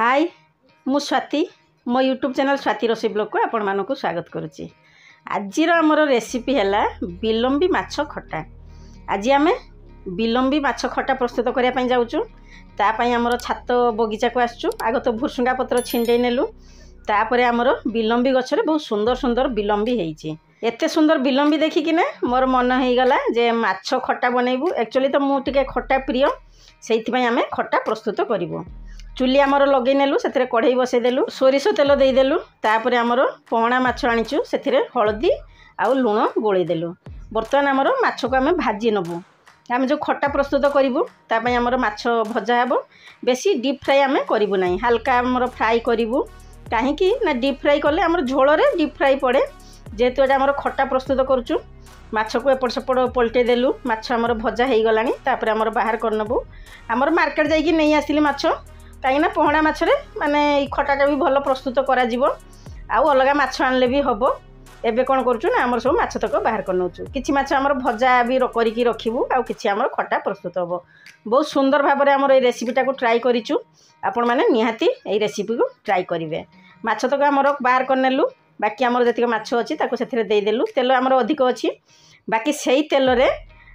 हाय मु स्वाति मो YouTube channel Swati रोषेई blog को आपण मानक स्वागत करुच्ची। आज आमर रेसिपी है बिलम्बी माछ खटा। आज आम बिलम्बी माछ खटा प्रस्तुत करने जाऊँ। तापाई आमर छात बगीचा को आसचु। आग तो भुसुंगा पत्र छिंडे नेलु। तापर आमर बिलम्बी गछरे बहुत सुंदर सुंदर बिलम्बी होईची। एते सुंदर बिलम्बी देखिकिना मोर मन हो गला जे माछ खटा बनैबू। एक्चुअली तो मु टिके खटा प्रिय, सेइथिपई आमे खटा प्रस्तुत करिवो। चुली आमर लगे नेलु, से कढ़ई बसईदेलु, सोरिष तेल देदेलु। तापर आमर पहणा माछ आनीचु, से हलदी आउ लुण गोलेदेलु। बर्तमान आमर माछ को आमे भाजी नबु। आमे जो खटा प्रस्तुत करिवु तापई आमर माछ भजा हेबो। बेसी डीप फ्राई आमे करिवु नाही, हल्का आमर फ्राई करिवु। काहेकि ना डीप फ्राई कले आमर झोलरे डीप फ्राई पड़े। जेहेतु एटा आमर खटा प्रस्तुत करूचु, माछ को एपट सेपट पलटे देलु। माछ आमर भजा हो गलानी। तापर आमर बाहर करनबु। आमर मार्केट जाइकी नहीं आसिली माछ, कहीं पहणा माछरे माने खटाटा भी भल प्रस्तुत करा जिवो। आउ अलगा माछ आनले भी हबो। एबे कोन करचु ना आमर सब माछ तक बाहर करनौचु। किछि माछ आमर भजा भी करिकी रखिबु, आउ किछि आमर खटा प्रस्तुत हबो। बहुत सुंदर भाबरे आमर ए रेसिपीटा को ट्राई करिचु। आपण माने निहाती ए रेसिपी को ट्राई करिवे। माछ तक आमर बाहर करनेलु। बाकी आमर जतिक माछ अछि ताको सेथिरे देई देलु। तेल आमर अधिक अछि, बाकी सेही तेल रे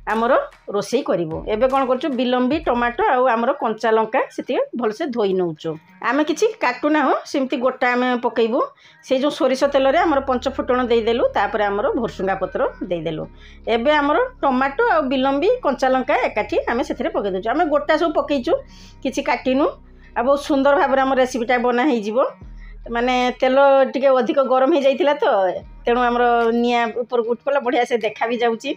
आमर रोषेई करिवो। एबे कोन करचु बिलम्बी टमाटो आउ आमर कंचा लंका सेति भल से धोई नउचु। आमे किछि काटू ना हो, सिमती गोटा आमे पकेइबो। से जो सोरिष तेल रे आमर पंच फुटण देई देलु। तापर आमर भुसुंगा पत्र देई देलु। एबे आमर टमाटो आउ बिलम्बी कंचा लंका एकाठी आमे सेथिरे पकेइ दउचु। आमे गोटा सब पकेइचु, किछि काटिनु। आ बहुत सुंदर भाबरे आमर रेसिपीटा बना हेइ जिवो। माने तेल टिके अधिक गरम हो जाइतिला तो तेणु आमर निया ऊपर उठपला बढ़िया से देखा भी जाउची।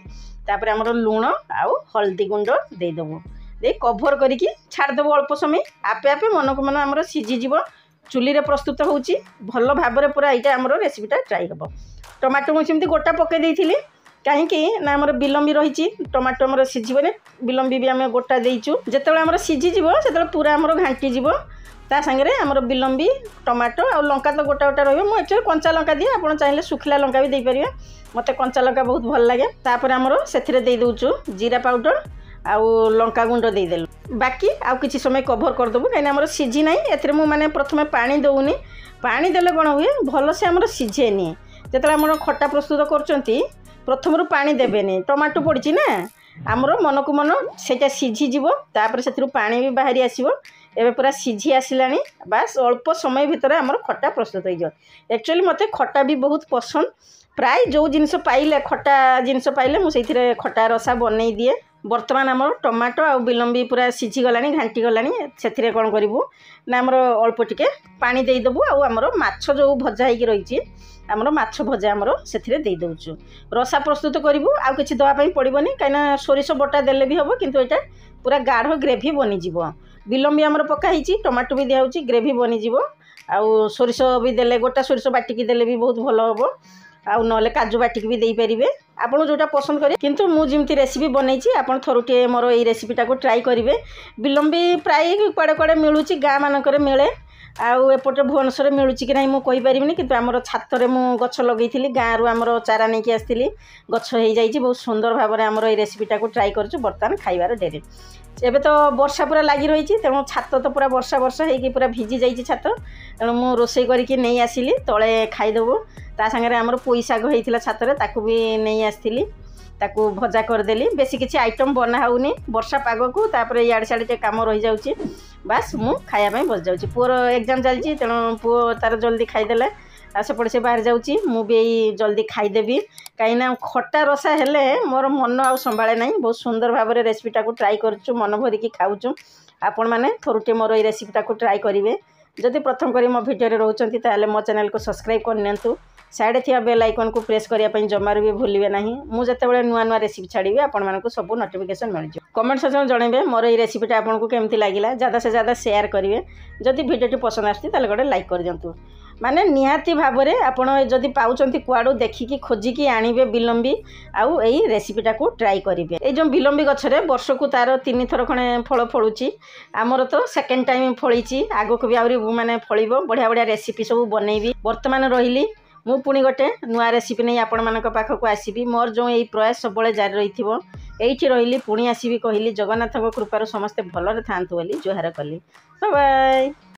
तापर आमर लुण आउ हल्दी गुंड दे देबो। दे कभर करिकी छाड़ देबो अल्प समय। आपे आपे मन को मन आमर सिझी जिवो। चुली रे प्रस्तुत होउची भल भाबरे पूरा। एटा आमर रेसिपीटा ट्राई हबो। टमाटो मु सिमती गोटा पके देइथिली, काहेकि ना आमर बिलम्बी रहिची। टमाटो आमर सिझिबने, बिलम्बी भी आमे गोटा देइचु। जेतेबेले आमर सिझी जिवो सेतेबेले पूरा आमर घांटी जिवो। ता संगे आमर बिलम्बी टमाटो आ लंका तो गोटा गोटा रहिबो। मु एक्चुअली कंचा लंका दिए, आपण चाहिले सुखिला लंका भी दे परिबे। मते कंचा लंका बहुत भल लागे। तापर आमर सेथिरे देई दउचु जीरा पाउडर आउ लंका गुंड दे देलु। बाकी आउ किछि समय कभर कर दबु, काहे आमर सिझी नाही। एथिरे मु माने प्रथमे पानी दउनी। पानी देले कोन हुए भल से आमर सिझेनी। जेतले आमर खट्टा प्रस्तुत करचंती प्रथमरु पानी देबेनी। टमाटो पड़ची ना, आमर मन को मन सेटा सिझी जिवो। तापर सेथिरु पानी भी बाहरी आसीबो। एबे पूरा सिझी आसिलानी। बास अल्प समय भितर आमर खट्टा प्रस्तुत हो जाए। एक्चुअली मते खट्टा भी बहुत पसंद। प्राय जो जिनस पाइले खट्टा जिनस पाइले मु सेथिरे खट्टा रसा बनै दिए। वर्तमान आमर टमाटो आ बिलम्बी पूरा सिझी गलानी, घांटी गलानी। सेथिरे कोन करिवु ना आमर अल्प टिके पानी देई दबु। आउ आमर माछ जो भजा हेकी रहिची, आमर माछ भजा आमर सेथिरे देई दउचु। रसा प्रस्तुत करिवु। आउ किछि दवा पई पड़िबोनी, काइना सोरिष बटा देले भी हबो, किंतु एटा पूरा गाढ़ ग्रेवी बनि जिवो। बिलम्बी आमर पका हिची, टमाटो भी दिया होची, ग्रेवी बनि जिवो। आउ सोरिष भी देले, गोटा सोरिष बाटिकी देले भी बहुत भल हबो। आउ नले काजू बाटिकी भी देई परिबे, आपण जोटा पसंद करे। किंतु मु जिमती रेसिपी बनैची, आपण थरुटे मोर एई रेसिपीटा को ट्राई करिवे। बिलम्बी प्राय कुआडे कुआडे मिलुची, गाँ मानकरे मिले। आउ एपटे भुवनेश्वर मिलुची कि नाही मु कहि परिबिनी, किंतु आमर छातरे मु गछ लगैथिली। गाँ रु आमर चारा नेकी आस्थिली, गछ हेइ जाइची। बहुत सुंदर भाबरे आमर एई रेसिपीटा को ट्राई करछु। बर्तमान खाइबार डेरी। एबे तो वर्षा पूरा लगी रही, तेणु छात तो पूरा वर्षा वर्षा होगी पूरा भिजी जाइए छात। तेणु मु रोषेई करके नहीं आसिली तले खाइदेबू। ता संगे आमर पोई शाग होइथिला छातरे, ताकू भी नहीं आसथिली। ताकू भजा करदेली। बेसी किछि आइटम बना होउनी वर्षा पाग को। तापर याड साडे टे काम रही जाउची। बास मु खाया पई बस जाउची। पुअर एग्जाम चलची, तेणु पुओ तार जल्दी खाइदेले सेपटे से बाहर जाऊँगी। मु भी जल्दी खाईदेवी, कहीं खट्टा रसा हेले मोर मन आ संभाले ना। बहुत सुंदर भाव में रेसिपीटा को ट्राई करुँ, मन भरिकी खाऊँ। आपण मैंने थरुटे मोर ये रेसिपीटा को ट्राई करेंगे। जदि प्रथम करी मो वीडियो रोचंती ताले मो चैनल को सब्सक्राइब करनियंतु। साइड थिया बेल आइकन को प्रेस करिया पई जमार भी भूलिबे नाही। मु जतेबेले नुआ नुआ रेसिपी छाड़ीबे आपण मानकु सब नोटिफिकेशन मिल जाय। कमेंट सेक्शन जणेबे मोर ए रेसिपीटा आपनको केमती लागिला। ज्यादा से ज्यादा शेयर करिवे। जदि वीडियोटी पसंद आछती ताले गोटे लाइक कर दियंतु। माने निहाती भाबरे आपण जदि पाउचंती कुआडू देखिकी खोजिकी आनिबे बिलम्बी, आउ एई रेसिपीटा को ट्राई करिवे। ए जो बिलम्बी गछरे वर्षकु तार 3 थर खणे फळ फळुची। आमर तो सेकंड टाइम फळीची, आगो भी आउरी माने फळिबो। बढ़िया बढ़िया रेसिपी सब बनैबी। वर्तमान रहिली मु पुणी गोटे नुआ रेसिपी नहीं आपण मानक पाखक आसीबी। मोर जो यही प्रयास सब जारी रही एठी रहिली पुणी आसीबी कहली। जगन्नाथ कृपार समस्ते भलरे थांतु बोली जुहार कली। Bye bye.